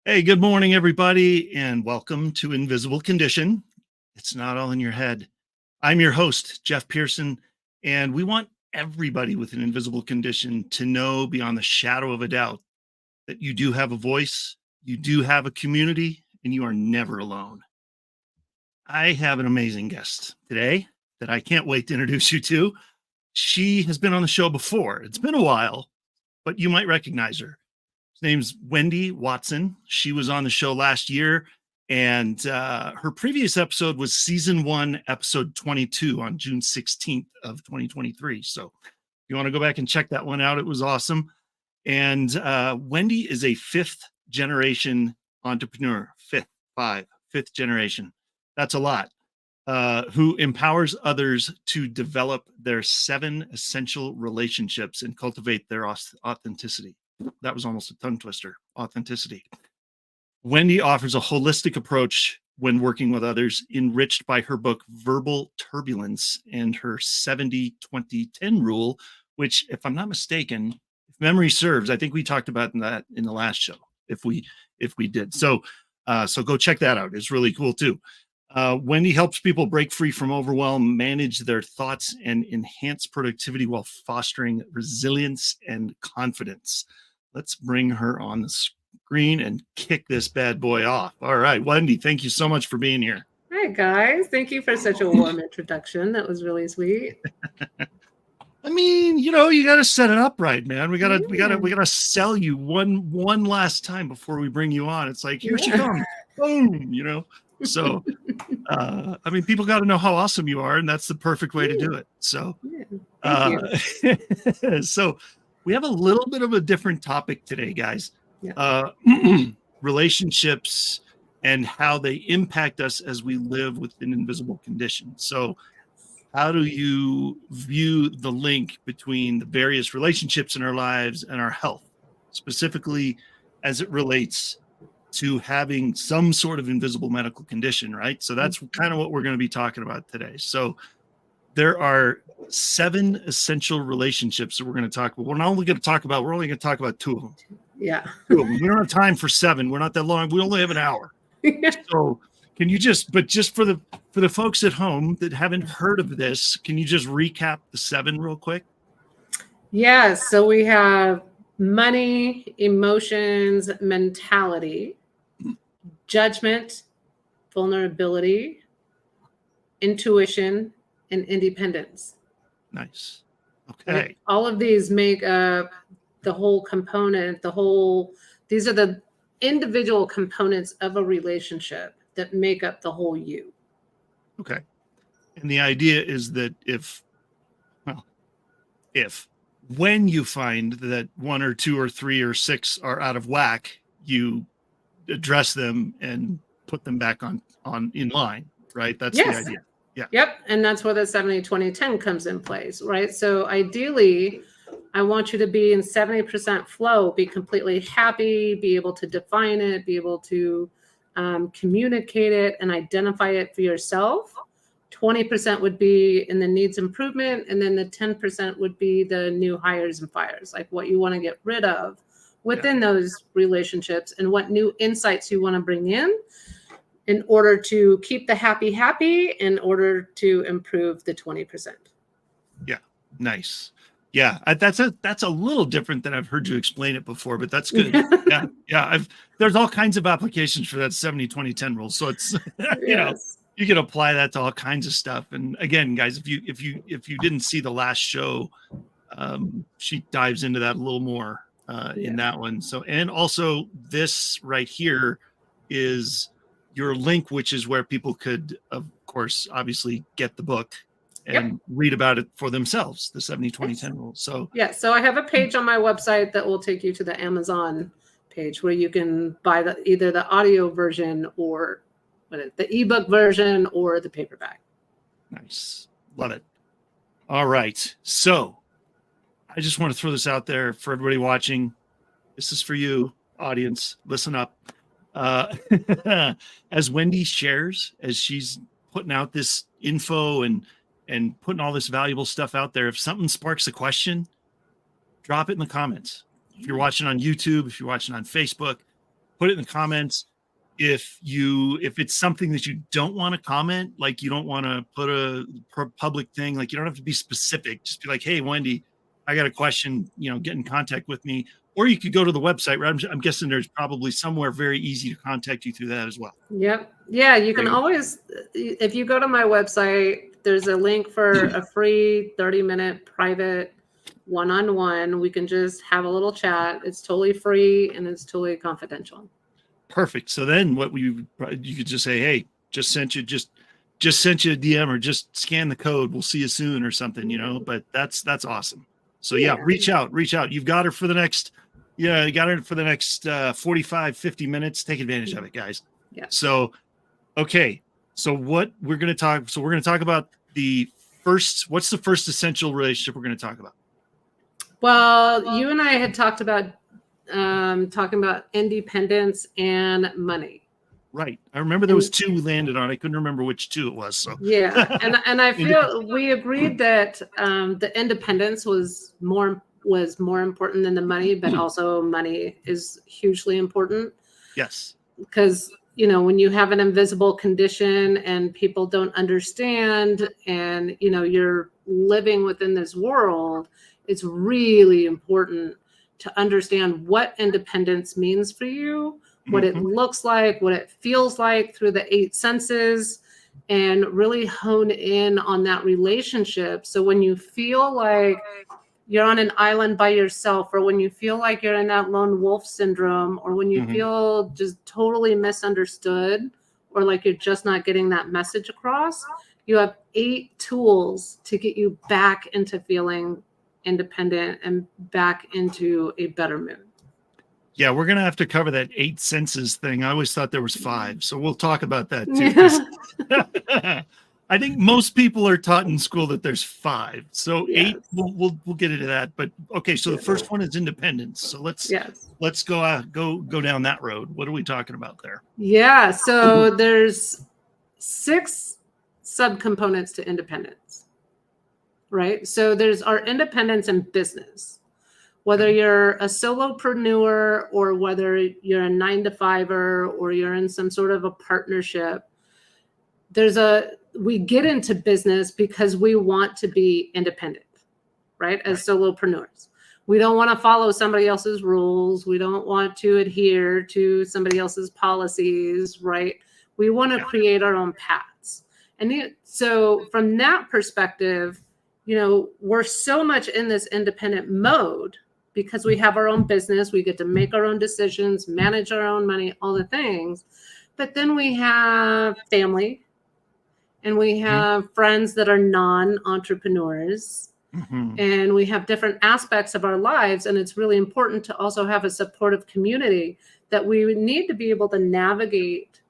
Hey, good morning, everybody, and welcome to Invisible Condition. It's not all in your head. I'm your host, Jeff Pearson, and we want everybody with an invisible condition to know beyond the shadow of a doubt that you do have a voice, you do have a community, and you are never alone. I have an amazing guest today that I can't wait to introduce you to. She has been on the show before. It's been a while, but you might recognize her. Her name's Wendy Watson. She was on the show last year, and her previous episode was season 1, episode 22 on June 16th of 2023. So if you want to go back and check that one out, it was awesome. And Wendy is a fifth generation entrepreneur, fifth generation. That's a lot. Who empowers others to develop their 7 essential relationships and cultivate their authenticity. That was almost a tongue twister. Authenticity. Wendy offers a holistic approach when working with others, enriched by her book, Verbal Turbulence, and her 70-20-10 rule, which, if I'm not mistaken, if memory serves, I think we talked about that in the last show, if we did. So go check that out. It's really cool too. Wendy helps people break free from overwhelm, manage their thoughts, and enhance productivity while fostering resilience and confidence. Let's bring her on the screen and kick this bad boy off. All right, Wendy, thank you so much for being here. Hi, guys. Thank you for such a warm introduction. That was really sweet. I mean, you got to set it up right, man. We gotta sell you one last time before we bring you on. It's like, here she comes, boom, So, I mean, people got to know how awesome you are, and that's the perfect way to do it. So, so we have a little bit of a different topic today, guys. Relationships and how they impact us as we live with an invisible condition. So, how do you view the link between the various relationships in our lives and our health, specifically as it relates to having some sort of invisible medical condition, right? So that's kind of what we're going to be talking about today. So there are 7 essential relationships that we're going to talk about. We're only going to talk about 2 of them. Yeah. 2 of them. We don't have time for 7. We're not that long. We only have an hour. So can you just for the folks at home that haven't heard of this, can you just recap the 7 real quick? Yeah. So we have money, emotions, mentality, judgment, vulnerability, intuition, and independence. Nice. Okay. And all of these make up the whole component, these are the individual components of a relationship that make up the whole you. Okay. And the idea is that when you find that 1 or 2 or 3 or 6 are out of whack, you address them and put them back on in line, right? That's the idea. Yeah. Yep. And that's where the 70-20-10 comes in place, right? So ideally, I want you to be in 70% flow, be completely happy, be able to define it, be able to communicate it and identify it for yourself. 20% would be in the needs improvement, and then the 10% would be the new hires and fires, like what you want to get rid of within those relationships and what new insights you want to bring in order to keep the happy, in order to improve the 20%. Yeah. Nice. Yeah. That's a little different than I've heard you explain it before, but that's good. Yeah. Yeah. There's all kinds of applications for that 70-20-10 rule. So it's, you know, you can apply that to all kinds of stuff. And again, guys, if you didn't see the last show, she dives into that a little more in that one. So, and also this right here is your link, which is where people could, of course, obviously get the book and read about it for themselves, the 70-20-10 rule. So so I have a page on my website that will take you to the Amazon page where you can buy either the audio version or the ebook version or the paperback. Nice. Love it. All right. So I just want to throw this out there for everybody watching. This is for you, audience. Listen up. As Wendy shares, as she's putting out this info and putting all this valuable stuff out there, if something sparks a question, drop it in the comments. If you're watching on YouTube, if you're watching on Facebook, put it in the comments. If it's something that you don't want to comment, like you don't want to put a public thing, like you don't have to be specific. Just be like, hey, Wendy, I got a question, get in contact with me. Or you could go to the website, right? I'm guessing there's probably somewhere very easy to contact you through that as well. Yep. Yeah, you can always, if you go to my website, there's a link for a free 30-minute private one-on-one. We can just have a little chat. It's totally free and it's totally confidential. Perfect. So then you could just say, hey, just sent you a DM or just scan the code. We'll see you soon or something, but that's awesome. So reach out. You've got her for the next, you got her for the next 45, 50 minutes. Take advantage of it, guys. Yeah. So, okay. So what we're going to talk about what's the first essential relationship we're going to talk about? Well, you and I had talked about talking about independence and money. Right. I remember there was two we landed on. I couldn't remember which two it was. So and I feel we agreed that the independence was more important than the money, but also money is hugely important. Yes. Because when you have an invisible condition and people don't understand, and you're living within this world, it's really important to understand what independence means for you, what it looks like, what it feels like through the 8 senses, and really hone in on that relationship. So when you feel like you're on an island by yourself, or when you feel like you're in that lone wolf syndrome, or when you feel just totally misunderstood, or like you're just not getting that message across, you have 8 tools to get you back into feeling independent and back into a better mood. Yeah, we're gonna have to cover that 8 senses thing. I always thought there was 5, so we'll talk about that too. I think most people are taught in school that there's 5, so 8. We'll get into that. But okay, so the first one is independence. So let's go down that road. What are we talking about there? Yeah, so there's 6 subcomponents to independence. Right? So there's our independence in business. Whether you're a solopreneur or whether you're a 9-to-5-er or you're in some sort of a partnership, we get into business because we want to be independent, right? As solopreneurs. We don't want to follow somebody else's rules. We don't want to adhere to somebody else's policies, right? We want to create our own paths. And so from that perspective, we're so much in this independent mode because we have our own business. We get to make our own decisions, manage our own money, all the things. But then we have family and we have friends that are non-entrepreneurs and we have different aspects of our lives. And it's really important to also have a supportive community that we need to be able to navigate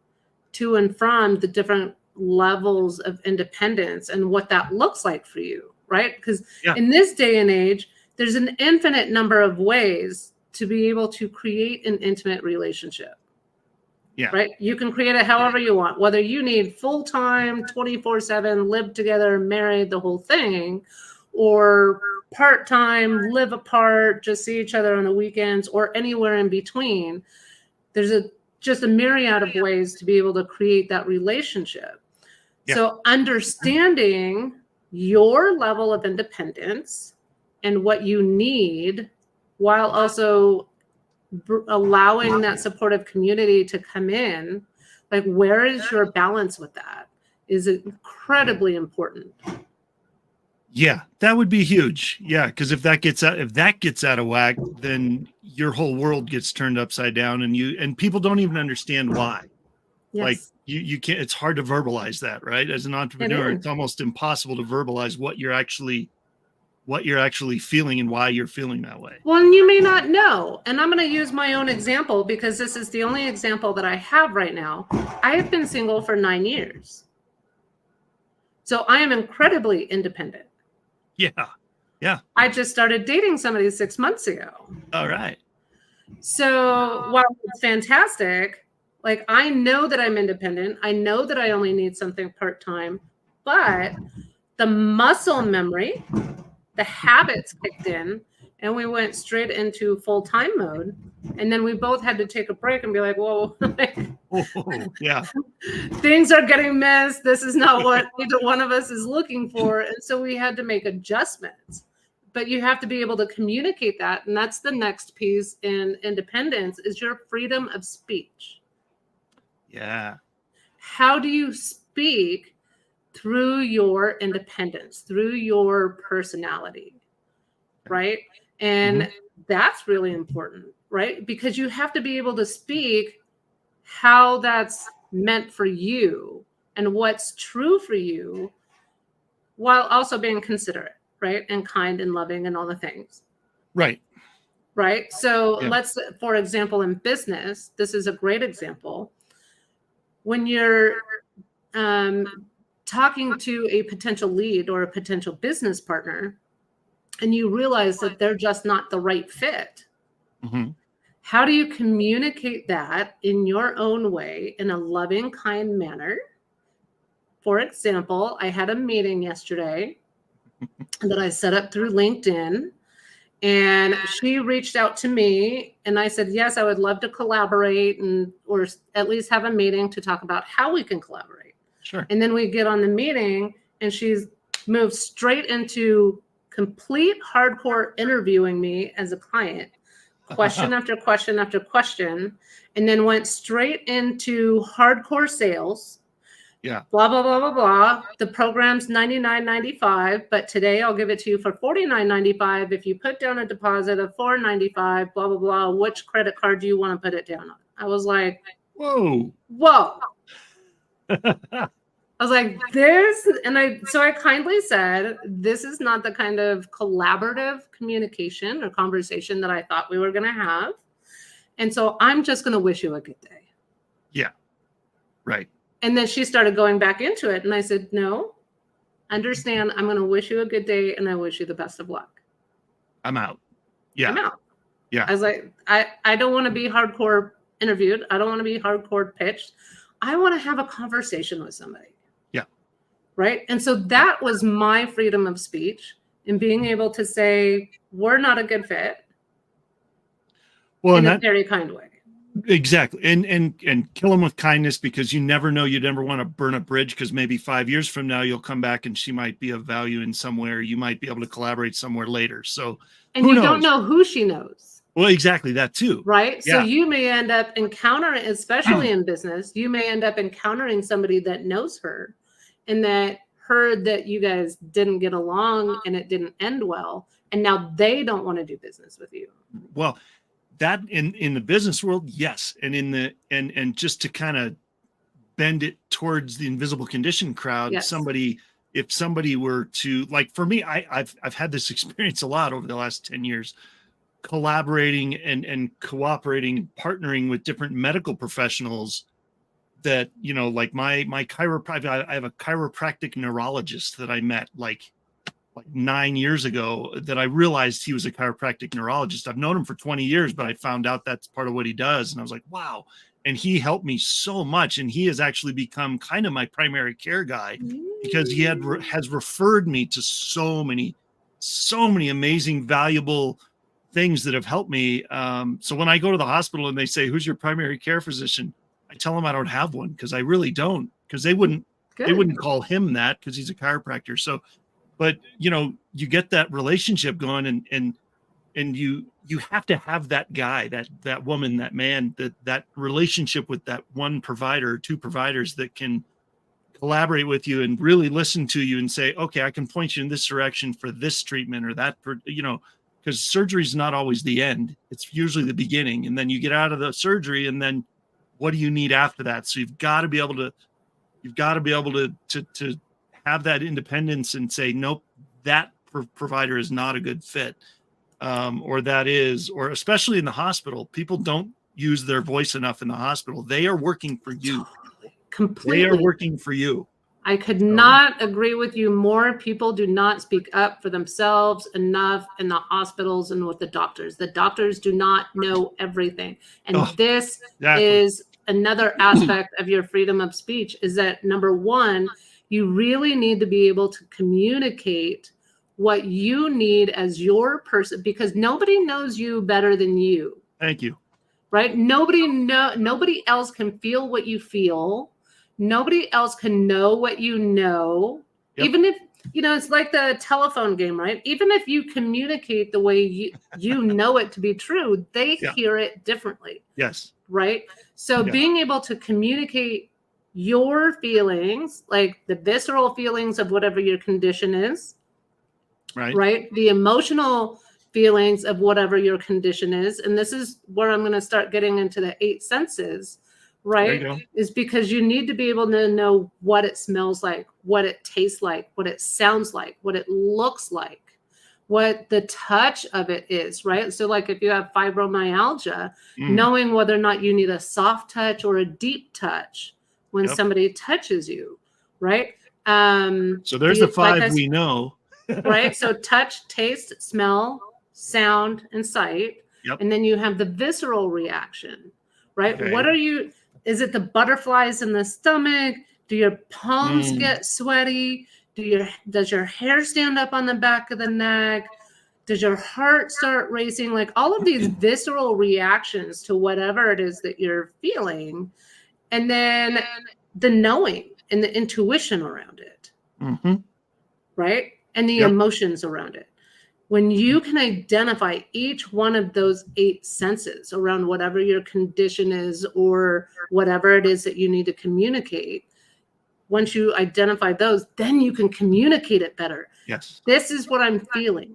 to and from the different levels of independence and what that looks like for you. Right? Because in this day and age, there's an infinite number of ways to be able to create an intimate relationship. Yeah. Right? You can create it however you want, whether you need full-time, 24/7, live together, married, the whole thing, or part-time, live apart, just see each other on the weekends, or anywhere in between. There's just a myriad of ways to be able to create that relationship. Yeah. So understanding your level of independence and what you need, while also allowing that supportive community to come in, like, where is your balance with that, is incredibly important. Yeah, that would be huge. Yeah, because if that gets out of whack, then your whole world gets turned upside down, and people don't even understand why. Like Yes, you can't. It's hard to verbalize that, right? As an it entrepreneur, is. it's almost impossible to verbalize what you're actually feeling and why you're feeling that way. Well, and you may not know. And I'm going to use my own example because this is the only example that I have right now. I have been single for 9 years. So I am incredibly independent. Yeah. Yeah. I just started dating somebody 6 months ago. All right. So while it's fantastic, like, I know that I'm independent. I know that I only need something part-time, but the muscle memory, the habits kicked in, and we went straight into full-time mode. And then we both had to take a break and be like, whoa, Oh, yeah. things are getting missed. This is not what either one of us is looking for. And so we had to make adjustments. But you have to be able to communicate that. And that's the next piece in independence, is your freedom of speech. Yeah. How do you speak through your independence, through your personality, right? And that's really important, right? Because you have to be able to speak how that's meant for you and what's true for you, while also being considerate, right? And kind and loving and all the things. Right. Right. So Yeah. let's, for example, in business, this is a great example. When you're talking to a potential lead or a potential business partner, and you realize that they're just not the right fit, how do you communicate that in your own way, in a loving, kind manner? For example, I had a meeting yesterday that I set up through LinkedIn, and she reached out to me, and I said, yes, I would love to collaborate, and or at least have a meeting to talk about how we can collaborate. Sure. And then we get on the meeting, and she's moved straight into complete hardcore interviewing me as a client, question after question after question, and then went straight into hardcore sales. Yeah. Blah, blah, blah, blah, blah. The program's $99.95, but today I'll give it to you for $49.95 if you put down a deposit of $4.95, blah, blah, blah. Which credit card do you want to put it down on? I was like, Whoa. I was like, this, and so I kindly said, this is not the kind of collaborative communication or conversation that I thought we were going to have. And so I'm just going to wish you a good day. Yeah. Right. And then she started going back into it. And I said, no, understand, I'm going to wish you a good day, and I wish you the best of luck. I'm out. Yeah. I'm out. Yeah. I was like, I don't want to be hardcore interviewed. I don't want to be hardcore pitched. I want to have a conversation with somebody. Yeah. Right. And so that was my freedom of speech, and being able to say, we're not a good fit, in a very kind way. Exactly. And kill them with kindness, because you never know. You never want to burn a bridge, because maybe 5 years from now you'll come back and she might be of value in somewhere. You might be able to collaborate somewhere later. So and you don't know who she knows. Well, exactly, that too. Right. Yeah. So you may end up encountering, especially in business, you may end up encountering somebody that knows her, and that heard that you guys didn't get along and it didn't end well, and now they don't want to do business with you. Well, that in the business world, yes. And in the and just to kind of bend it towards the invisible condition crowd, Yes. if somebody were to, like, for me, I've had this experience a lot over the last 10 years, collaborating and cooperating, partnering with different medical professionals that, like my chiropractic, I have a chiropractic neurologist that I met like 9 years ago, that I realized he was a chiropractic neurologist. I've known him for 20 years, but I found out that's part of what he does. And I was like, wow. and he helped me so much. And he has actually become kind of my primary care guy because he has referred me to so many amazing, valuable things that have helped me. So when I go to the hospital and they say, "Who's your primary care physician?" I tell them I don't have one, because I really don't, because they wouldn't call him that, because he's a chiropractor. So, but you get that relationship going, and you have to have that guy, that woman, that man, that relationship with that one provider or two providers that can collaborate with you and really listen to you and say, okay, I can point you in this direction for this treatment or that, because surgery is not always the end. It's usually the beginning. And then you get out of the surgery, and then what do you need after that? So you've got to be able to have that independence and say, nope, that provider is not a good fit. Or especially in the hospital, people don't use their voice enough in the hospital. They are working for you. Completely. They are working for you. I could not agree with you more. People do not speak up for themselves enough in the hospitals and with the doctors. The doctors do not know everything. And this is another aspect of your freedom of speech, is that, number one, you really need to be able to communicate what you need as your person, because nobody knows you better than you. Thank you. Right? Nobody else can feel what you feel. Nobody else can know what you know. Yep. Even if, it's like the telephone game, right? Even if you communicate the way you know it to be true, they hear it differently. Yes. Right? So being able to communicate your feelings, like the visceral feelings of whatever your condition is, right? The emotional feelings of whatever your condition is. And this is where I'm going to start getting into the 8 senses, right? Is because you need to be able to know what it smells like, what it tastes like, what it sounds like, what it looks like, what the touch of it is, right? So like if you have fibromyalgia, knowing whether or not you need a soft touch or a deep touch when somebody touches you, right? So there's the 5 we know. Right? So touch, taste, smell, sound, and sight. Yep. And then you have the visceral reaction, right? Okay. Is it the butterflies in the stomach? Do your palms get sweaty? Does your hair stand up on the back of the neck? Does your heart start racing? Like all of these visceral reactions to whatever it is that you're feeling. And then the knowing and the intuition around it. Mm-hmm. Right? And the emotions around it. When you can identify each one of those 8 senses around whatever your condition is or whatever it is that you need to communicate, once you identify those, then you can communicate it better. Yes. This is what I'm feeling.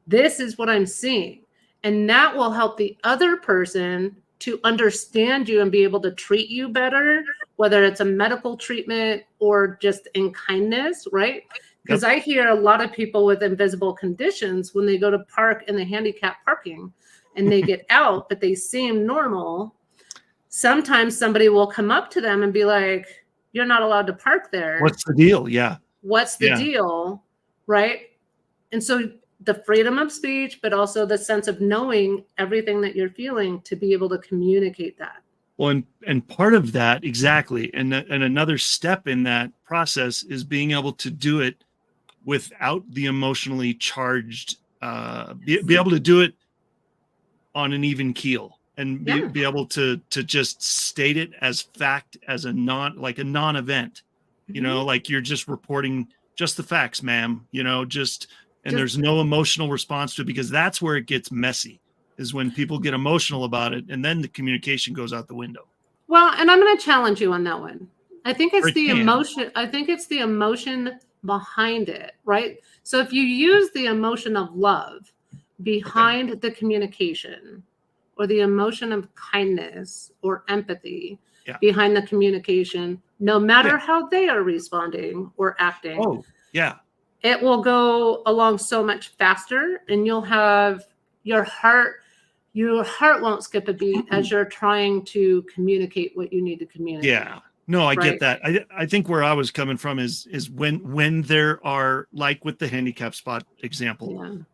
This is what I'm seeing. And that will help the other person to understand you and be able to treat you better, whether it's a medical treatment or just in kindness, right? Because I hear a lot of people with invisible conditions, when they go to park in the handicap parking and they get out, but they seem normal, sometimes somebody will come up to them and be like, "You're not allowed to park there. What's the deal?" Yeah. What's the deal? Right? And so the freedom of speech, but also the sense of knowing everything that you're feeling to be able to communicate that. Well, and part of that, exactly. And another step in that process is being able to do it without the emotionally charged, be able to do it on an even keel, and be able to just state it as fact, as a non-event, like you're just reporting just the facts, ma'am, and there's no emotional response to it, because that's where it gets messy, is when people get emotional about it, and then the communication goes out the window. Well, and I'm going to challenge you on that one. I think it's the emotion. I think it's the emotion behind it, right? So if you use the emotion of love behind the communication, or the emotion of kindness or empathy behind the communication, no matter how they are responding or acting, it will go along so much faster, and you'll have your heart won't skip a beat as you're trying to communicate what you need to communicate. Yeah. No, I get that. I think where I was coming from is when there are, like with the handicap spot example,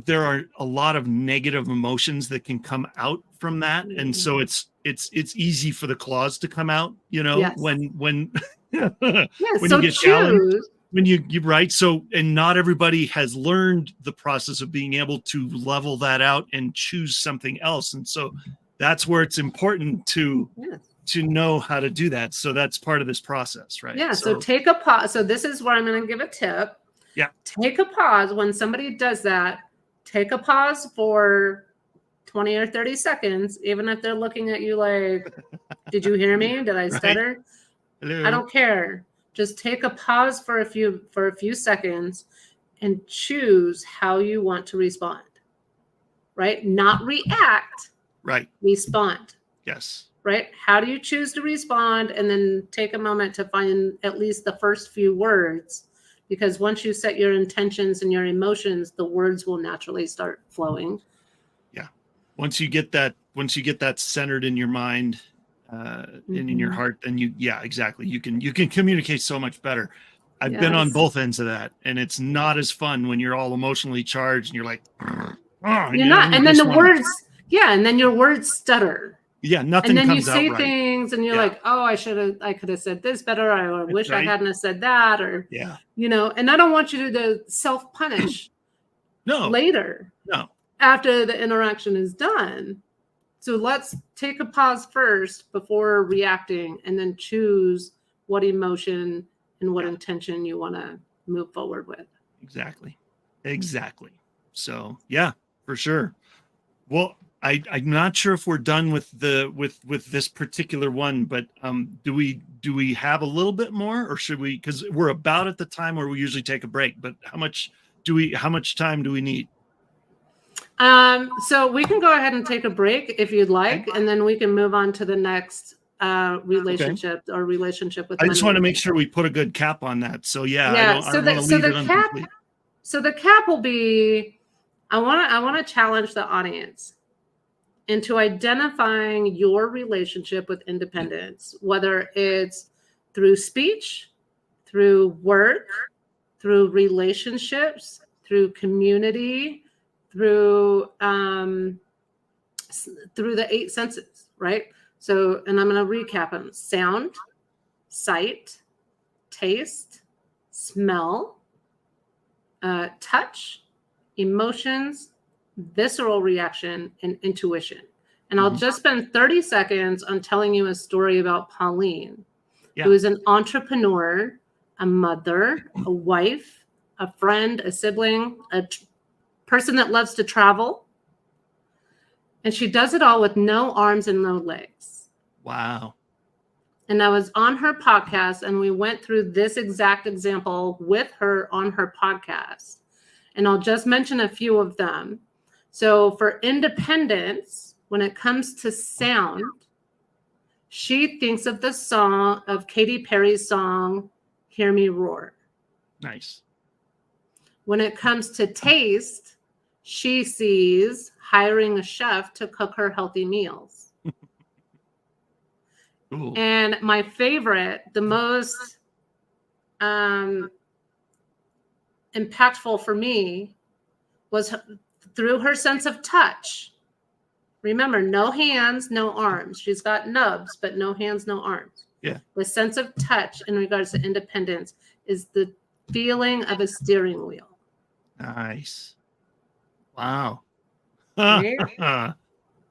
there are a lot of negative emotions that can come out from that, and so it's easy for the claws to come out, Yes. when Yeah, when so you get challenged, choose. when you right. So, and not everybody has learned the process of being able to level that out and choose something else, and so that's where it's important to Yes. know how to do that. So that's part of this process, right? Yeah, so take a pause. So this is where I'm going to give a tip. Yeah. Take a pause when somebody does that. Take a pause for 20 or 30 seconds, even if they're looking at you like, did you hear me? Did I stutter? Hello. I don't care. Just take a pause for a few seconds and choose how you want to respond. Right? Not react. Right. Respond. Yes. Right? How do you choose to respond? And then take a moment to find at least the first few words, because once you set your intentions and your emotions, the words will naturally start flowing. Yeah. Once you get that centered in your mind, and in your heart, then exactly. You can communicate so much better. I've been on both ends of that, and it's not as fun when you're all emotionally charged and you're like, you're not, and then the words, and then your words stutter. Yeah, nothing and then comes you say out right. Things and you're like, oh, I could have said this better, or I wish I hadn't have said that, or and I don't want you to self-punish later. No. After the interaction is done. So let's take a pause first before reacting, and then choose what emotion and what intention you want to move forward with. Exactly. So yeah, for sure. Well, I'm not sure if we're done with this particular one, but do we have a little bit more, or should we? Because we're about at the time where we usually take a break. But how much time do we need? So we can go ahead and take a break if you'd like, and then we can move on to the next relationship or relationship with money. I just want to make sure we put a good cap on that. So I don't want to leave it incomplete. So the cap will be, I want to challenge the audience into identifying your relationship with independence, whether it's through speech, through work, through relationships, through community, through the 8 senses, right? So, and I'm going to recap them: sound, sight, taste, smell, touch, emotions, visceral reaction, and intuition. And I'll just spend 30 seconds on telling you a story about Pauline, who is an entrepreneur, a mother, a wife, a friend, a sibling, a person that loves to travel. And she does it all with no arms and no legs. Wow. And I was on her podcast, and we went through this exact example with her on her podcast. And I'll just mention a few of them. So for independence, when it comes to sound, she thinks of the song of Katy Perry's song, Hear Me Roar. Nice. When it comes to taste, she sees hiring a chef to cook her healthy meals. And my favorite, the most impactful for me, was through her sense of touch. Remember, no hands, no arms. She's got nubs, but no hands, no arms. Yeah. The sense of touch in regards to independence is the feeling of a steering wheel. Nice. Wow. Right?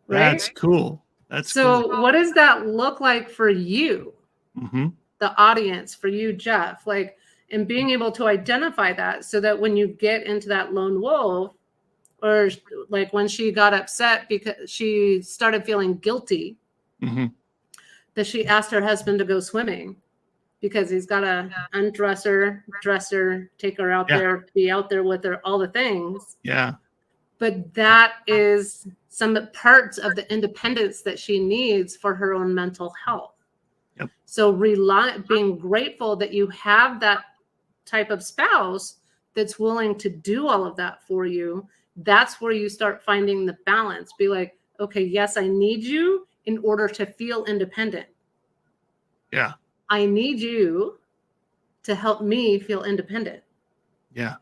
That's cool. That's so cool. What does that look like for you? The audience, for you, Jeff, like, and being able to identify that, so that when you get into that lone wolf, or like when she got upset because she started feeling guilty, that she asked her husband to go swimming because he's got to undress her, dress her, take her out there, be out there with her, all the things. Yeah. But that is some parts of the independence that she needs for her own mental health. Yep. So being grateful that you have that type of spouse that's willing to do all of that for you. That's where you start finding the balance. Be like, okay, yes, I need you in order to feel independent. Yeah. I need you to help me feel independent. Yeah.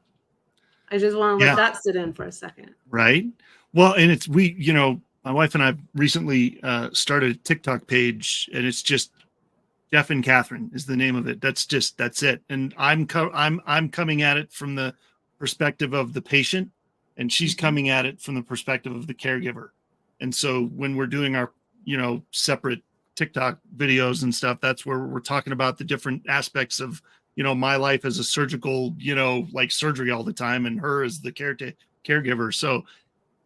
I just want to Yeah. let that sit in for a second. Right. Well, and it's, my wife and I recently started a TikTok page, and it's just Jeff and Catherine is the name of it. That's it. And I'm coming at it from the perspective of the patient, and she's coming at it from the perspective of the caregiver. And so when we're doing our, separate TikTok videos and stuff, that's where we're talking about the different aspects of, my life as a surgical, like surgery all the time, and her as the caregiver. So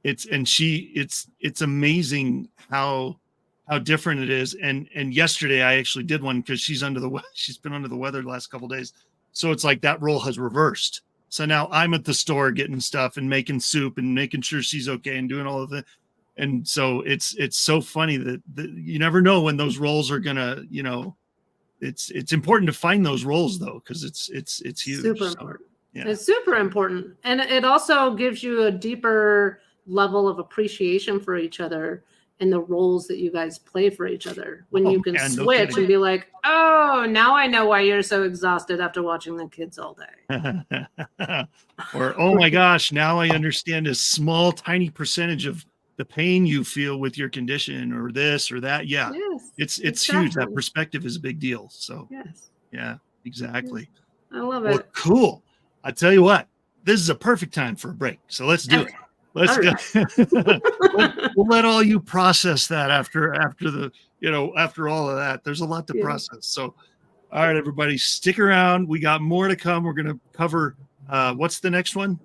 it's amazing how different it is. And yesterday I actually did one because she's been under the weather the last couple of days. So it's like that role has reversed. So now I'm at the store getting stuff and making soup and making sure she's okay and doing all of it. And so it's so funny that you never know when those roles are gonna, it's important to find those roles though, because it's huge. Super So, important. yeah. It's super important. And it also gives you a deeper level of appreciation for each other and the roles that you guys play for each other when you can switch and be like, oh, now I know why you're so exhausted after watching the kids all day. Or, oh my gosh, now I understand a small, tiny percentage of the pain you feel with your condition or this or that. Yeah. Yes, It's exactly. huge. That perspective is a big deal. So yes. Yeah, exactly. I love Well, it. cool. I tell you what, this is a perfect time for a break. So let's do it. Let's go. We'll let all you process that after all of that. There's a lot to process. So, all right, everybody, stick around. We got more to come. We're going to cover, what's the next one?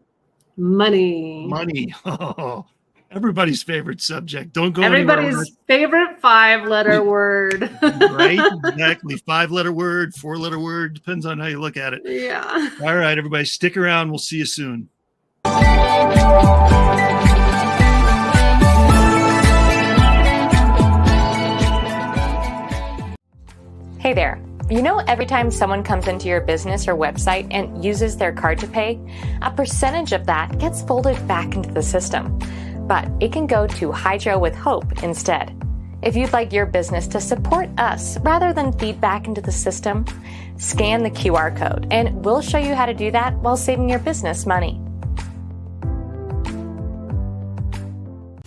Money. Money. Oh, everybody's favorite subject. Don't go Everybody's favorite 5-letter word. Right? Exactly. 5-letter word, 4-letter word. Depends on how you look at it. Yeah. All right, everybody, stick around. We'll see you soon. Hey there. Every time someone comes into your business or website and uses their card to pay, a percentage of that gets folded back into the system. But it can go to Hydro with Hope instead. If you'd like your business to support us rather than feed back into the system, scan the QR code and we'll show you how to do that while saving your business money.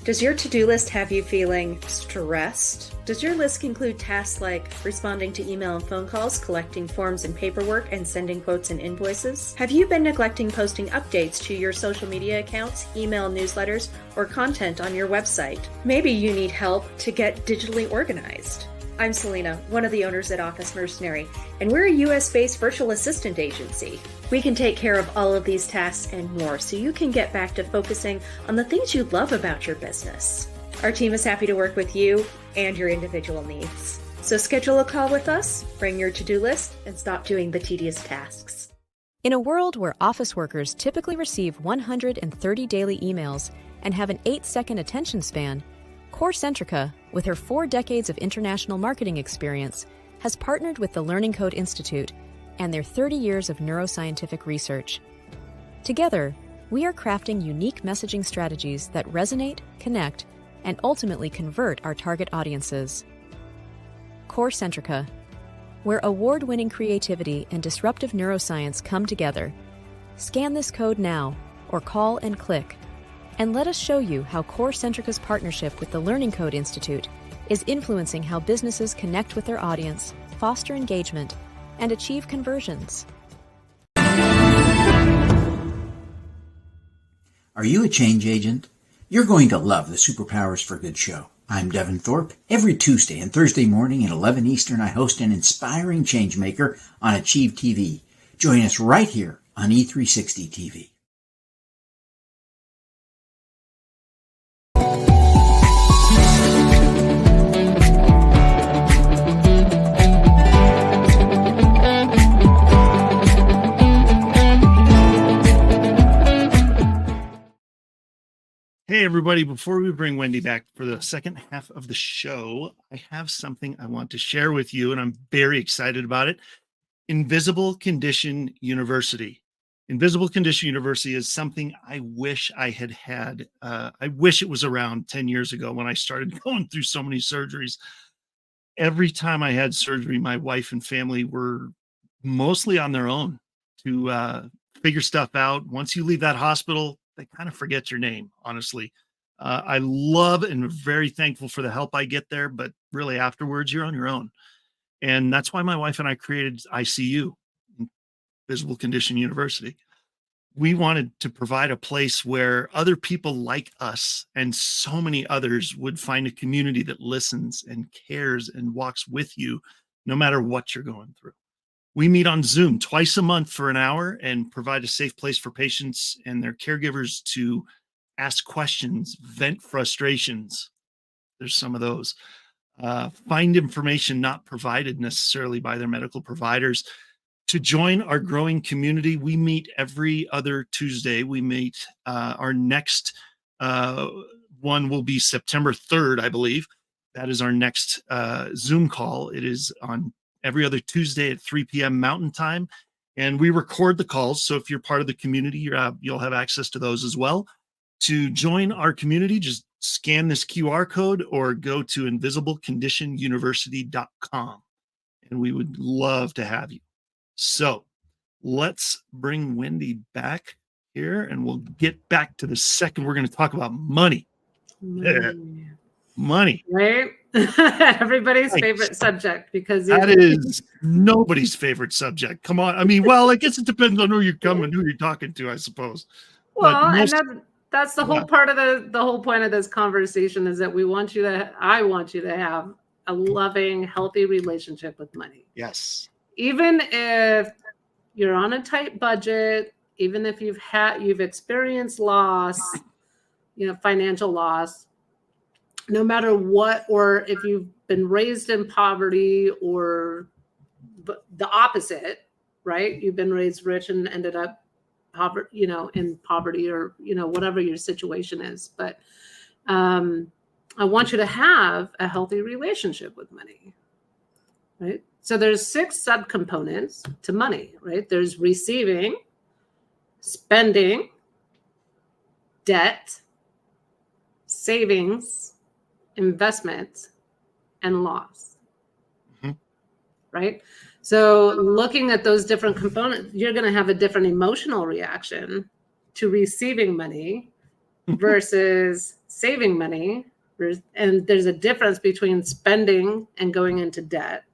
Does your to-do list have you feeling stressed? Does your list include tasks like responding to email and phone calls, collecting forms and paperwork, and sending quotes and invoices? Have you been neglecting posting updates to your social media accounts, email newsletters, or content on your website? Maybe you need help to get digitally organized. I'm Selena, one of the owners at Office Mercenary, and we're a US-based virtual assistant agency. We can take care of all of these tasks and more so you can get back to focusing on the things you love about your business. Our team is happy to work with you and your individual needs. So schedule a call with us, bring your to-do list, and stop doing the tedious tasks. In a world where office workers typically receive 130 daily emails and have an 8-second attention span, CoreCentrica, with her 4 decades of international marketing experience, has partnered with the Learning Code Institute and their 30 years of neuroscientific research. Together, we are crafting unique messaging strategies that resonate, connect, and ultimately convert our target audiences. CoreCentrica, where award-winning creativity and disruptive neuroscience come together. Scan this code now, or call and click, and let us show you how CoreCentrica's partnership with the Learning Code Institute is influencing how businesses connect with their audience, foster engagement, and achieve conversions. Are you a change agent? You're going to love the Superpowers for Good show. I'm Devin Thorpe. Every Tuesday and Thursday morning at 11 Eastern, I host an inspiring changemaker on Achieve TV. Join us right here on E360 TV. Hey, everybody, before we bring Wendy back for the second half of the show, I have something I want to share with you, and I'm very excited about it. Invisible Condition University. Invisible Condition University is something I wish I had. I wish it was around 10 years ago when I started going through so many surgeries. Every time I had surgery, my wife and family were mostly on their own to figure stuff out. Once you leave that hospital, they kind of forget your name, honestly. I love and very thankful for the help I get there, but really afterwards, you're on your own. And that's why my wife and I created ICU, Visible Condition University. We wanted to provide a place where other people like us and so many others would find a community that listens and cares and walks with you no matter what you're going through. We meet on Zoom twice a month for an hour and provide a safe place for patients and their caregivers to ask questions, vent frustrations. There's some of those. Find information not provided necessarily by their medical providers. To join our growing community, we meet every other Tuesday. We meet, our next one will be September 3rd, I believe. That is our next Zoom call. It is on every other Tuesday at 3 p.m. Mountain Time. And we record the calls. So if you're part of the community, you'll have access to those as well. To join our community, just scan this QR code or go to invisibleconditionuniversity.com. And we would love to have you. So let's bring Wendy back here and we'll get back to the second. We're going to talk about money. Money. Right? Everybody's Right. favorite subject, because That is nobody's favorite subject. Come on. I mean, well, I guess it depends on who you're talking to, I suppose. well, most- and that's the whole part of the whole point of this conversation is that I want you to have a loving, healthy relationship with money. Yes. Even if you're on a tight budget, even if you've experienced loss, financial loss, no matter what, or if you've been raised in poverty or the opposite, right? You've been raised rich and ended up in poverty, or, whatever your situation is. But I want you to have a healthy relationship with money, right? So there's 6 subcomponents to money, right? There's receiving, spending, debt, savings, investment, and loss, right? So looking at those different components, you're going to have a different emotional reaction to receiving money versus saving money. And there's a difference between spending and going into debt.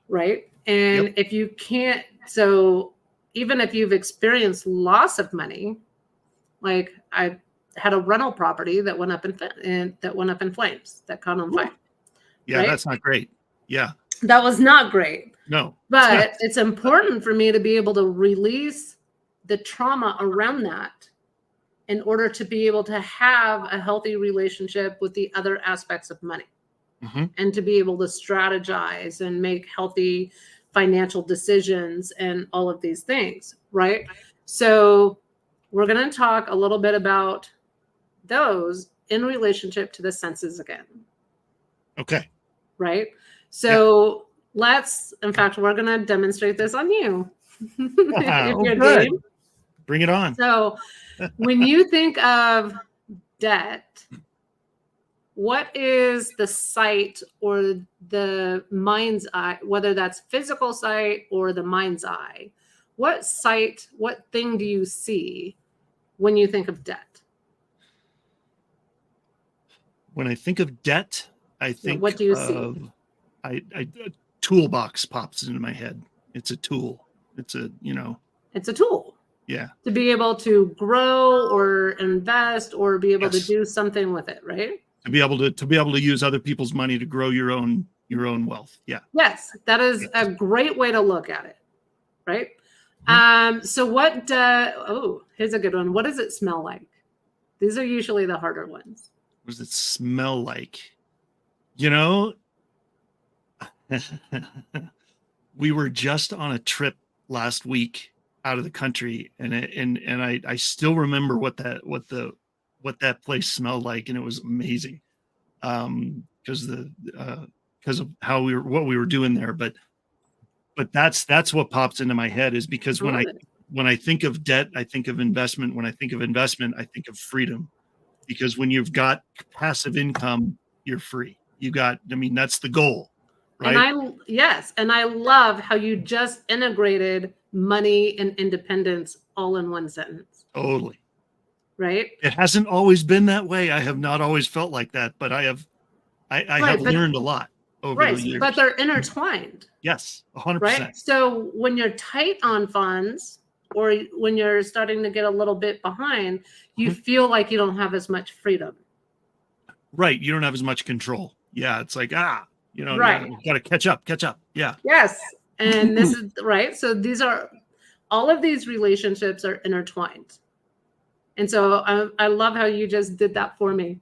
Right. And if you can't, so even if you've experienced loss of money, like I had a rental property that went up in flames, that caught on fire. Yeah, right? That's not great. Yeah. That was not great. No. But it's important for me to be able to release the trauma around that in order to be able to have a healthy relationship with the other aspects of money. And to be able to strategize and make healthy financial decisions and all of these things, right? So we're going to talk a little bit about those in relationship to the senses again. Okay. Right? So in fact, we're going to demonstrate this on you. If you're good. game. Bring it on. So when you think of debt, what is the sight or the mind's eye, whether that's physical sight or the mind's eye? What thing do you see when you think of debt? When I think of debt, I think what do you see? A toolbox pops into my head. It's a tool. It's a tool. Yeah. To be able to grow or invest or be able to do something with it, right? To be able to use other people's money to grow your own wealth. Yeah. Yes, that is a great way to look at it, right? So here's a good one. What does it smell like? These are usually the harder ones. What does it smell like? We were just on a trip last week out of the country, and I still remember what that place smelled like, and it was amazing, because of what we were doing there. But that's what pops into my head, is because when I think of debt, I think of investment. When I think of investment, I think of freedom, because when you've got passive income, you're free. That's the goal, right? And I love how you just integrated money and independence all in one sentence, Totally. right? It hasn't always been that way. I have not always felt like that, but I have learned a lot over Right, the years. but they're intertwined. Yes, 100%. Right. So when you're tight on funds, or when you're starting to get a little bit behind, you feel like you don't have as much freedom. Right. You don't have as much control. Yeah. It's like, right. You got to catch up. Yeah. Yes. And this is right. So all of these relationships are intertwined. And so I love how you just did that for me.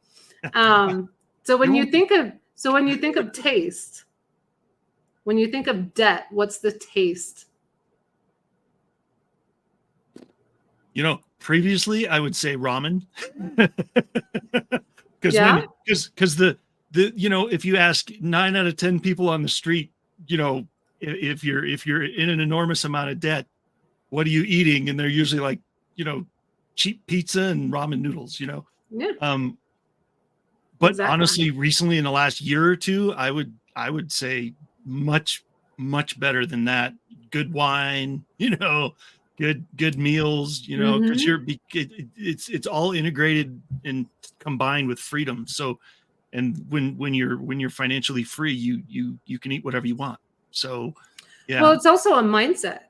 So when you think of taste, when you think of debt, what's the taste? Previously I would say ramen. Because if you ask 9 out of 10 people on the street, if you're in an enormous amount of debt, what are you eating? And they're usually like, cheap pizza and ramen noodles, Yeah. But Exactly. honestly, recently in the last year or two, I would say much better than that. Good wine, good meals, because it's all integrated and combined with freedom. So, and when you're financially free, you can eat whatever you want. So, yeah. Well, it's also a mindset.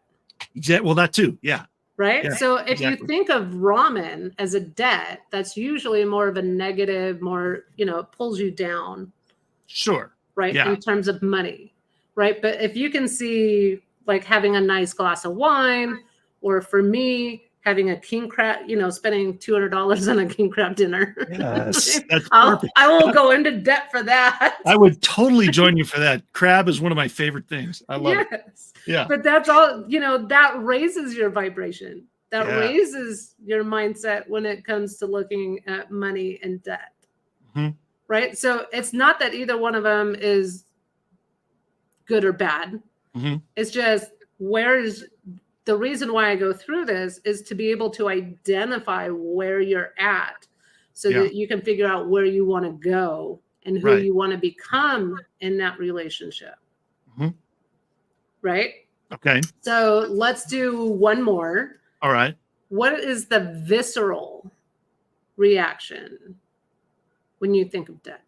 Exactly. Well, that too. Yeah. Right. Yeah, so if you think of ramen as a debt, that's usually more of a negative, it pulls you down. Sure. Right. Yeah. In terms of money. Right. But if you can see like having a nice glass of wine, or for me, having a king crab, spending $200 on a king crab dinner. Yes. That's perfect. I will go into debt for that. I would totally join you for that. Crab is one of my favorite things. I love it. Yeah. But that's all, that raises your vibration. That raises your mindset when it comes to looking at money and debt. Right. So it's not that either one of them is good or bad. It's just the reason why I go through this is to be able to identify where you're at so that you can figure out where you want to go and who you want to become in that relationship. Right? Okay. So let's do one more. All right. What is the visceral reaction when you think of debt?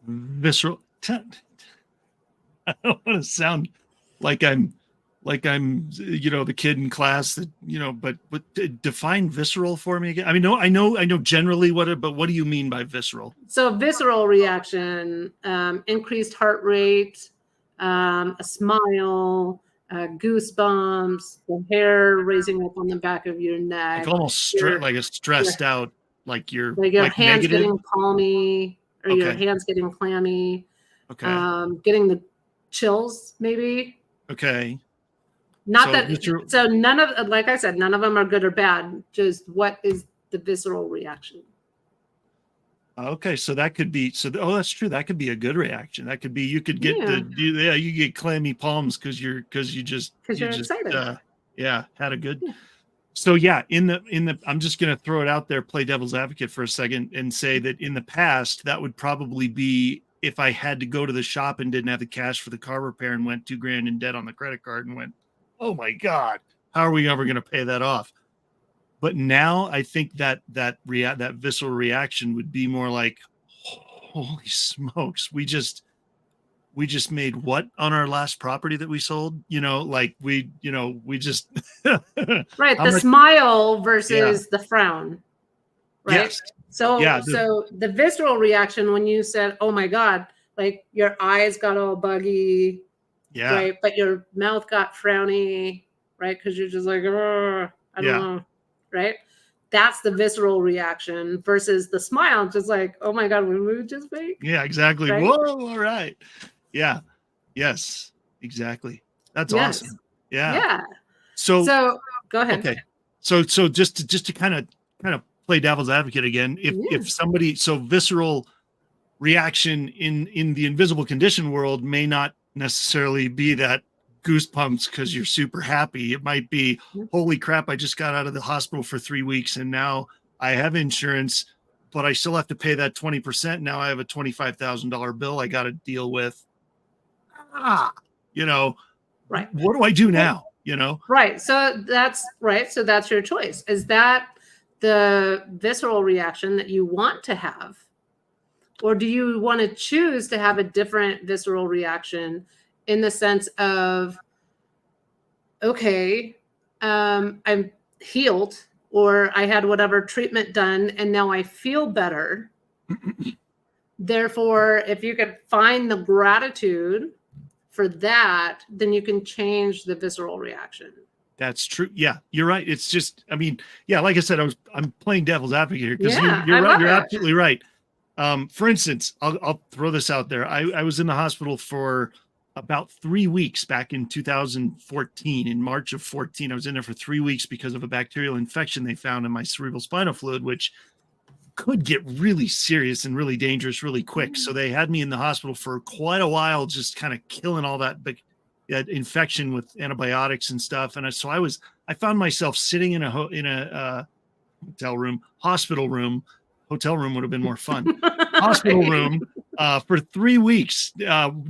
Visceral. I don't want to sound like I'm the kid in class that, but define visceral for me again. I mean, no, I know generally but what do you mean by visceral? So visceral reaction, increased heart rate, a stress, goosebumps, the hair raising up on the back of your neck. Like almost stressed out, like your hands negative? getting palmy, or your hands getting clammy. Okay. Getting the chills, maybe. Okay. So none of, like I said, none of them are good or bad. Just what is the visceral reaction? Okay, so that could be that's true. That could be a good reaction. That could be you get you get clammy palms because you're excited. Had a good. Yeah. So in the I'm just gonna throw it out there, play devil's advocate for a second, and say that in the past that would probably be if I had to go to the shop and didn't have the cash for the car repair and went $2,000 in debt on the credit card and went, oh my God, how are we ever going to pay that off? But now I think that visceral reaction would be more like, holy smokes, we just made what on our last property that we sold? We just right. The smile versus the frown. Right. Yes. So the visceral reaction when you said, oh my God, like your eyes got all buggy. Yeah. Right. But your mouth got frowny. Right. Because you're just like, I don't know. Right. That's the visceral reaction versus the smile, just like, oh my God, we would just make. Yeah, exactly. Right? Whoa. All right. Yeah. Yes, exactly. That's awesome. Yeah. Yeah. So go ahead. Okay. So just to kind of play devil's advocate again, if somebody, visceral reaction in the invisible condition world may not necessarily be that goosebumps because you're super happy. It might be, holy crap, I just got out of the hospital for 3 weeks and now I have insurance, but I still have to pay that 20%. Now I have a $25,000 bill I got to deal with. Right. what do I do now? You know? Right. So that's right. So that's your choice. Is that the visceral reaction that you want to have? Or do you want to choose to have a different visceral reaction in the sense of, okay, I'm healed, or I had whatever treatment done and now I feel better. Therefore, if you could find the gratitude for that, then you can change the visceral reaction. That's true. Yeah, you're right. It's just, I mean, yeah, like I said, I'm playing devil's advocate here because Yeah, you're I right. love You're it. absolutely right. For instance, I'll throw this out there. I was in the hospital for about 3 weeks back in 2014. In March of 14, I was in there for 3 weeks because of a bacterial infection they found in my cerebral spinal fluid, which could get really serious and really dangerous really quick. So they had me in the hospital for quite a while, just kind of killing all that infection with antibiotics and stuff. And I found myself sitting in a hospital room. Hotel room would have been more fun. Hospital room for 3 weeks,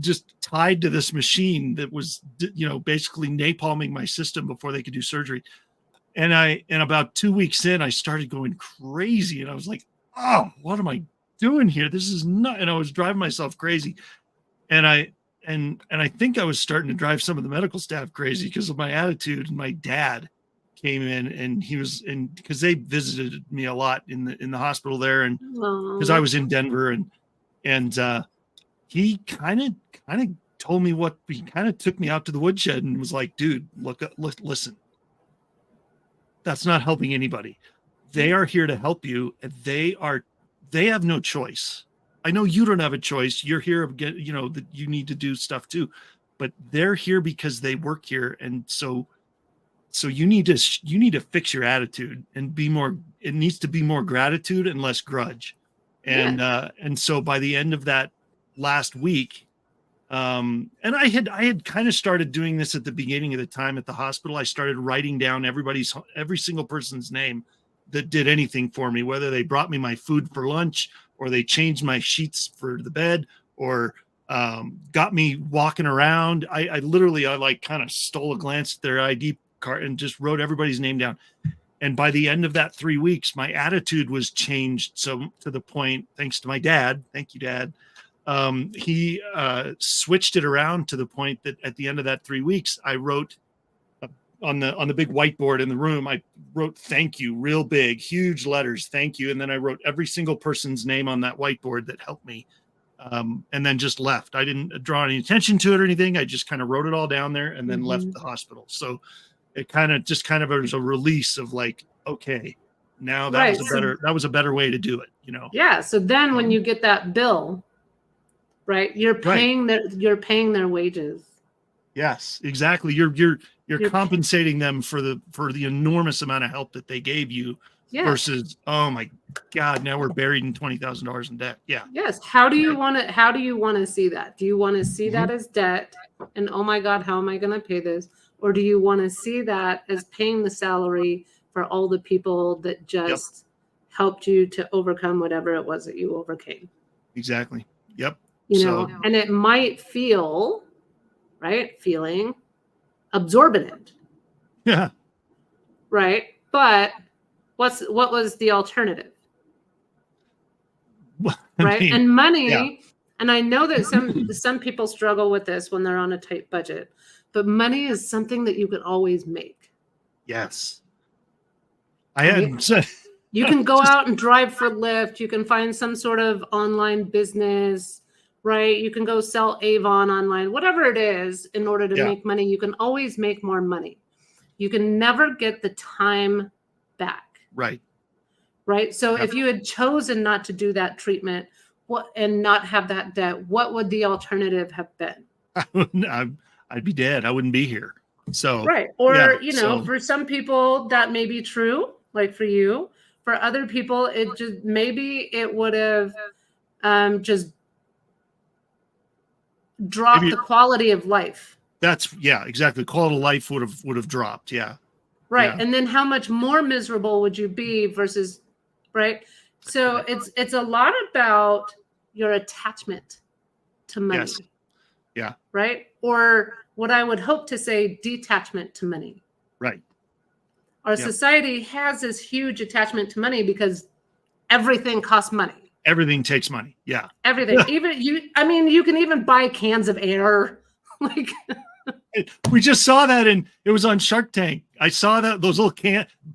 just tied to this machine that was, basically napalming my system before they could do surgery. And about 2 weeks in, I started going crazy, and I was like, "Oh, what am I doing here? This is not." And I was driving myself crazy, and I think I was starting to drive some of the medical staff crazy because of my attitude. And my dad came in, and because they visited me a lot in the hospital there, and because I was in Denver, and he kind of told me he kind of took me out to the woodshed and was like, "Dude, listen, that's not helping anybody. They are here to help you, and they have no choice. I know you don't have a choice. You're here, that you need to do stuff too, but they're here because they work here, and so you need to fix your attitude and be more. It needs to be more gratitude and less grudge." And so by the end of that last week, and I had kind of started doing this at the beginning of the time at the hospital. I started writing down every single person's name that did anything for me, whether they brought me my food for lunch, or they changed my sheets for the bed, or got me walking around. I literally like kind of stole a glance at their ID card and just wrote everybody's name down. And by the end of that 3 weeks, my attitude was changed. So to the point, thanks to my dad, thank you, Dad. He switched it around to the point that at the end of that 3 weeks, I wrote on the big whiteboard in the room, I wrote "thank you" real big, huge letters, "thank you." And then I wrote every single person's name on that whiteboard that helped me. And then just left. I didn't draw any attention to it or anything. I just kind of wrote it all down there and then left the hospital. So it kind of was a release of like, okay, now that was a better way to do it, Yeah. So then when you get that bill, right, you're paying their wages. Yes, exactly. You're compensating them for the enormous amount of help that they gave you, versus, oh my God, now we're buried in $20,000 in debt. Yeah. Yes. How do you want to see that? Do you want to see that as debt and, oh my God, how am I going to pay this? Or do you want to see that as paying the salary for all the people that just helped you to overcome whatever it was that you overcame? Exactly. Yep. And it might feel, right, feeling absorbent. Yeah. Right. But what was the alternative? Well, right. And money. And I know that some people struggle with this when they're on a tight budget, but money is something that you can always make. Yes. I hadn't said. You can go out and drive for Lyft. You can find some sort of online business, right? You can go sell Avon online, whatever it is, in order to make money. You can always make more money. You can never get the time back. Right. Right. So if you had chosen not to do that treatment and not have that debt, what would the alternative have been? I'd be dead. I wouldn't be here. So right. Or, for some people that may be true, like for you. For other people, it would have just dropped the quality of life. That's exactly. Quality of life would have dropped. Yeah. Right. Yeah. And then how much more miserable would you be versus, right? So it's a lot about your attachment to money. Yes. Yeah. Right. Or what I would hope to say detachment to money. Right. Our Yep. society has this huge attachment to money because everything costs money. Everything takes money. Yeah. Everything. Even you can even buy cans of air. Like we just saw that it was on Shark Tank. I saw that those little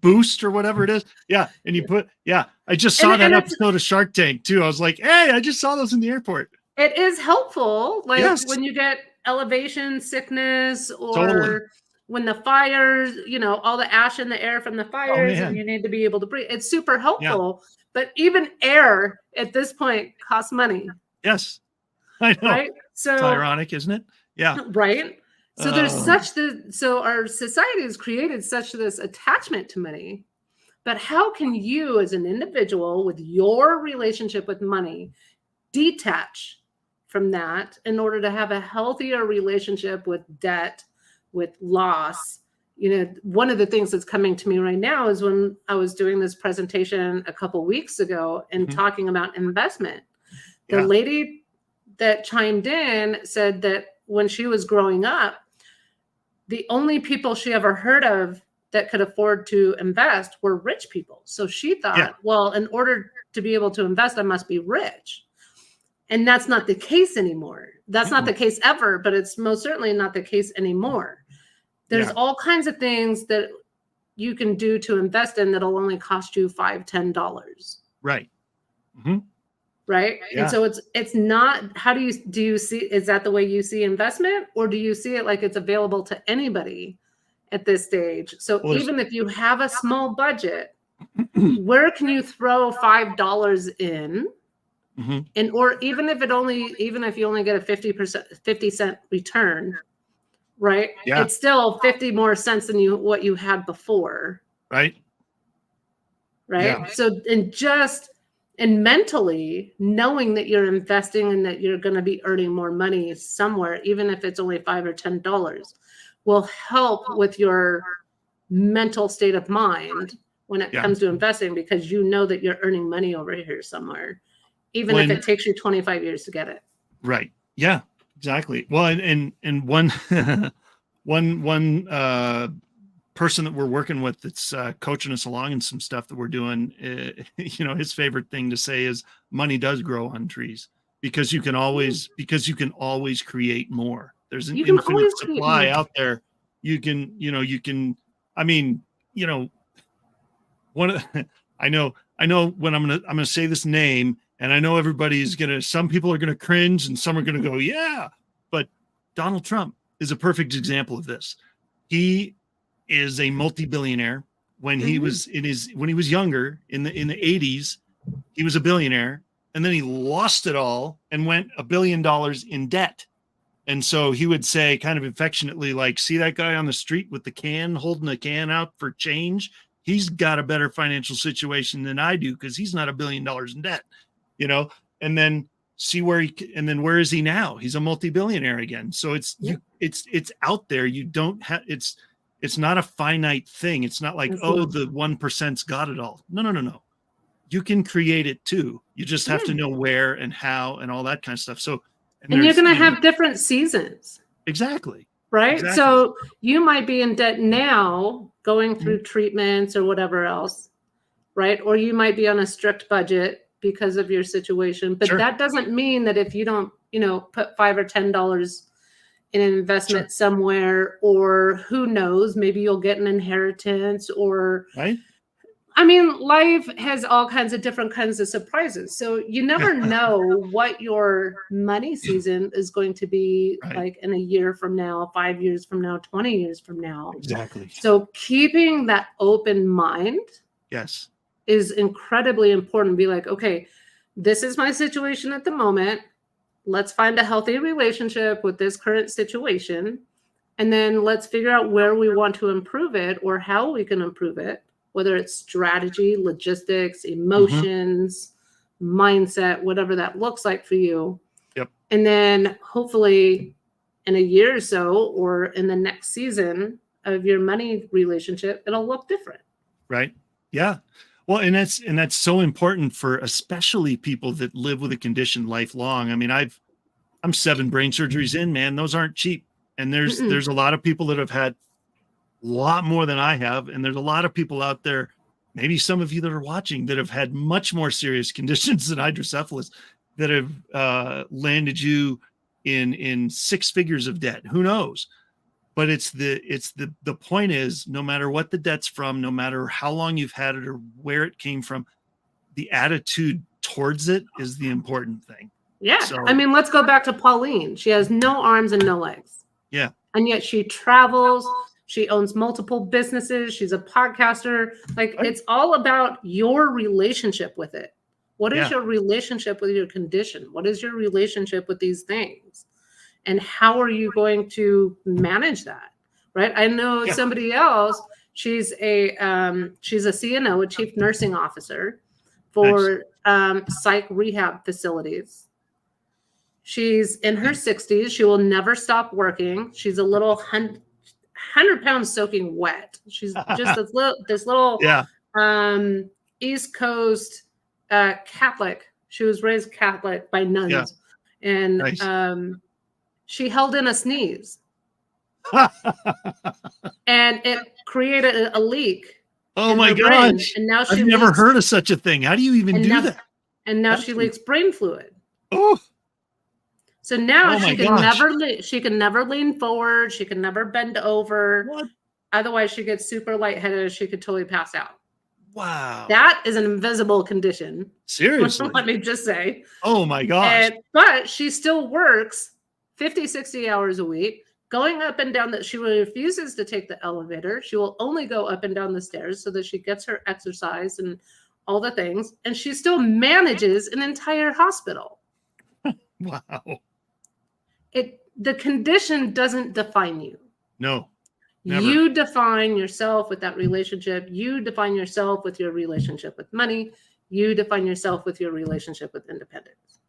Boost or whatever it is. Yeah. And you put, I just saw that episode of Shark Tank too. I was like, hey, I just saw those in the airport. It is helpful. Like Yes. when you get elevation sickness or Totally. when the fires, all the ash in the air from the fires and you need to be able to breathe. It's super helpful. Yeah. But even air at this point costs money. Yes. I know. Right? So it's ironic, isn't it? Yeah. Right. So there's so our society has created such this attachment to money, but how can you as an individual with your relationship with money detach from that in order to have a healthier relationship with debt, with loss? One of the things that's coming to me right now is when I was doing this presentation a couple weeks ago and talking about investment, the lady that chimed in said that when she was growing up, the only people she ever heard of that could afford to invest were rich people. So she thought, well, in order to be able to invest, I must be rich. And that's not the case anymore. That's not the case ever, but it's most certainly not the case anymore. There's all kinds of things that you can do to invest in that'll only cost you $5, $10. Right. Right. Yeah. And so it's not, how do you see, is that the way you see investment, or do you see it like it's available to anybody at this stage? So even if you have a small budget, where can you throw $5 in? And or even if you only get a 50-cent return, right? Yeah. It's still 50 more cents than what you had before. Right. Right. Yeah. So and mentally knowing that you're investing and that you're going to be earning more money somewhere, even if it's only $5 or $10, will help with your mental state of mind when it comes to investing, because you know that you're earning money over here somewhere, even if it takes you 25 years to get it. Right. Yeah, exactly. Well, and one person that we're working with that's coaching us along in some stuff that we're doing, his favorite thing to say is money does grow on trees, because you can always create more. There's an infinite supply out there. I know when I'm going to say this name, and I know some people are going to cringe and some are going to go, yeah, but Donald Trump is a perfect example of this. He is a multi-billionaire. When he was younger in the 80s, he was a billionaire, and then he lost it all and went $1 billion in debt. And so he would say kind of affectionately, like, see that guy on the street with the can, holding the can out for change? He's got a better financial situation than I do, because he's not $1 billion in debt, and then see where where is he now? He's a multi-billionaire again. So it's out there. You don't have, it's not a finite thing. It's not like, the 1%'s got it all. No. You can create it too. You just have to know where and how and all that kind of stuff. So, and you're going to have different seasons. Exactly. Right. Exactly. So you might be in debt now, going through treatments or whatever else. Right. Or you might be on a strict budget because of your situation. But that doesn't mean that if you don't, put $5 or $10 in an investment somewhere, or who knows, maybe you'll get an inheritance, or I mean, life has all kinds of different kinds of surprises. So you never know what your money season is going to be like in a year from now, 5 years from now, 20 years from now. Exactly. So keeping that open mind is incredibly important. Be like, okay, this is my situation at the moment. Let's find a healthy relationship with this current situation. And then let's figure out where we want to improve it, or how we can improve it, whether it's strategy, logistics, emotions, mindset, whatever that looks like for you. Yep. And then hopefully in a year or so, or in the next season of your money relationship, it'll look different. Right. Yeah. Well, and that's so important for especially people that live with a condition lifelong. I mean, I'm 7 brain surgeries in, man. Those aren't cheap. And there's a lot of people that have had a lot more than I have. And there's a lot of people out there, maybe some of you that are watching, that have had much more serious conditions than hydrocephalus, that have landed you in six figures of debt. Who knows? But the point is, no matter what the debt's from, no matter how long you've had it or where it came from, the attitude towards it is the important thing. Yeah. So, I mean, let's go back to Pauline. She has no arms and no legs. yeah. And yet she travels. She owns multiple businesses. She's a podcaster. Like, Right. it's all about your relationship with it. What is Yeah. your relationship with your condition? What is your relationship with these things? And how are you going to manage that? Right. I know Yeah. somebody else, she's a CNO, a chief nursing officer for psych rehab facilities. She's in her 60s. She will never stop working. She's a little 100 pounds soaking wet. She's just this little Yeah. East Coast Catholic. She was raised Catholic by nuns. Yeah. And Nice. she held in a sneeze. And it created a leak. Oh in my her brain. gosh. And now she I've never leaks, heard of such a thing. How do you even do that? And now That's she leaks brain fluid. Oh, So now Oh my she can gosh. she can never lean forward. She can never bend over. what? Otherwise, she gets super lightheaded. She could totally pass out. Wow. That is an invisible condition. Seriously. Let me just say. Oh my gosh. But she still works 50, 60 hours a week, going up and down that she refuses to take the elevator. She will only go up and down the stairs so that she gets her exercise and all the things. And she still manages an entire hospital. Wow. The condition doesn't define you. No. Never. You define yourself with that relationship. You define yourself with your relationship with money. You define yourself with your relationship with independence.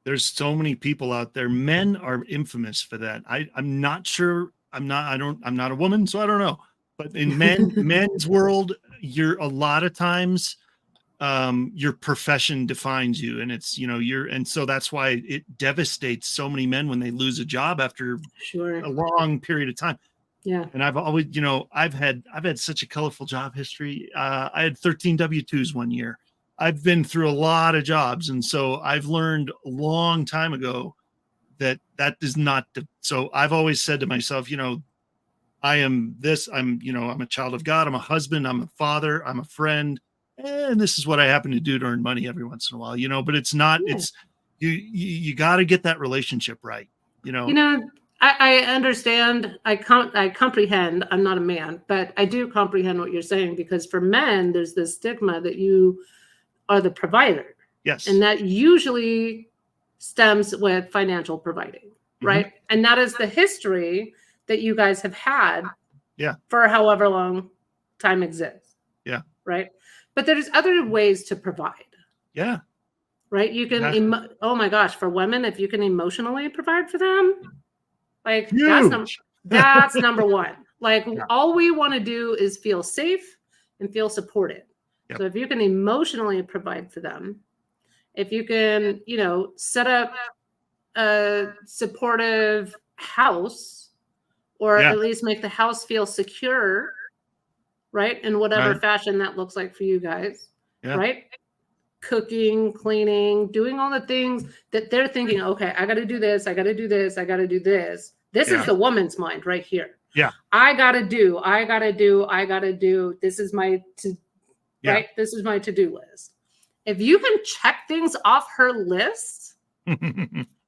There's so many people out there. Men are infamous for that. I'm not sure. I'm not a woman, so I don't know. But in men's world, you're a lot of times your profession defines you, and it's, and so that's why it devastates so many men when they lose a job after Sure. a long period of time. Yeah. And I've always, I've had such a colorful job history. I had 13 W-2s one year. I've been through a lot of jobs. And so I've learned a long time ago that is not so I've always said to myself, I am this, I'm a child of God. I'm a husband. I'm a father. I'm a friend. And this is what I happen to do to earn money every once in a while, but it's not, it's, you got to get that relationship right. I understand. I comprehend. I'm not a man, but I do comprehend what you're saying, because for men, there's this stigma that you are the provider. Yes. And that usually stems with financial providing, right? Mm-hmm. And that is the history that you guys have had for however long time exists. Yeah. Right. But there's other ways to provide. Yeah. Right. You can, oh my gosh, for women, if you can emotionally provide for them, like that's number one. Like all we want to do is feel safe and feel supported. Yep. So if you can emotionally provide for them, if you can, set up a supportive house, or at least make the house feel secure, right? In whatever fashion that looks like for you guys, right? Cooking, cleaning, doing all the things that they're thinking, okay, I got to do this. I got to do this. I got to do this. This is the woman's mind right here. Yeah. I got to do. This is my, right? This is my to-do list. If you can check things off her list,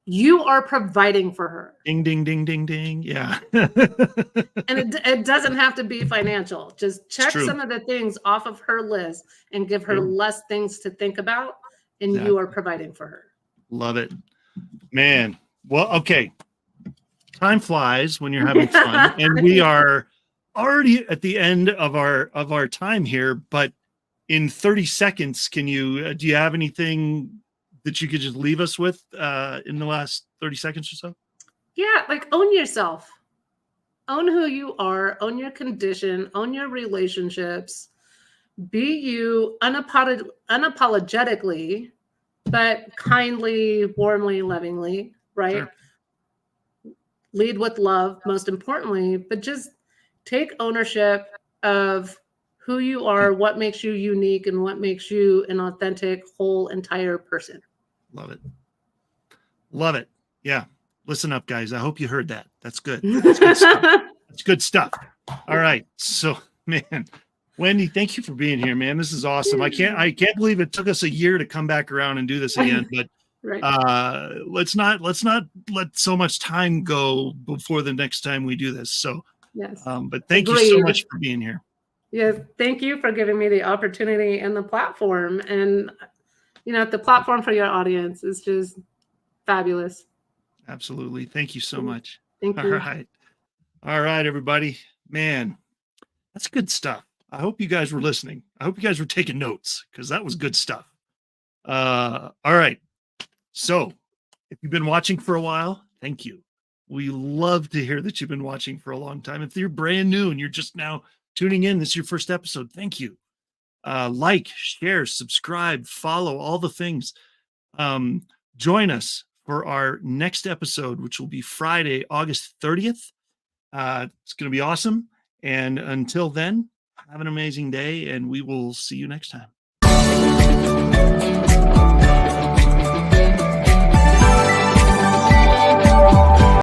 you are providing for her. Ding, ding, ding, ding, ding. Yeah. And it doesn't have to be financial. Just check some of the things off of her list and give her less things to think about, and you are providing for her. Love it. Man. Well, okay. Time flies when you're having fun. And we are already at the end of our time here, but in 30 seconds, do you have anything that you could just leave us with in the last 30 seconds or so? Yeah, like own yourself. Own who you are, own your condition, own your relationships. Be you unapologetically, but kindly, warmly, lovingly, right? Sure. lead with love, most importantly, but just take ownership of who you are, what makes you unique, and what makes you an authentic, whole, entire person. Love it. Love it. Yeah. Listen up, guys. I hope you heard that. That's good. That's good stuff. That's good stuff. All right. So, man, Wendy, thank you for being here, man. This is awesome. I can't believe it took us a year to come back around and do this again, but Right. let's not let so much time go before the next time we do this. So, Yes. but thank you so much for being here. Yes. Thank you for giving me the opportunity and the platform. And, the platform for your audience is just fabulous. Absolutely. Thank you so much. Thank you. All right, everybody. Man, that's good stuff. I hope you guys were listening. I hope you guys were taking notes because that was good stuff. All right. So if you've been watching for a while, thank you. We love to hear that you've been watching for a long time. If you're brand new and you're just now tuning in, this is your first episode, thank you. Like, share, subscribe, follow, all the things. Join us for our next episode, which will be Friday, August 30th. It's going to be awesome. And until then, have an amazing day, and we will see you next time.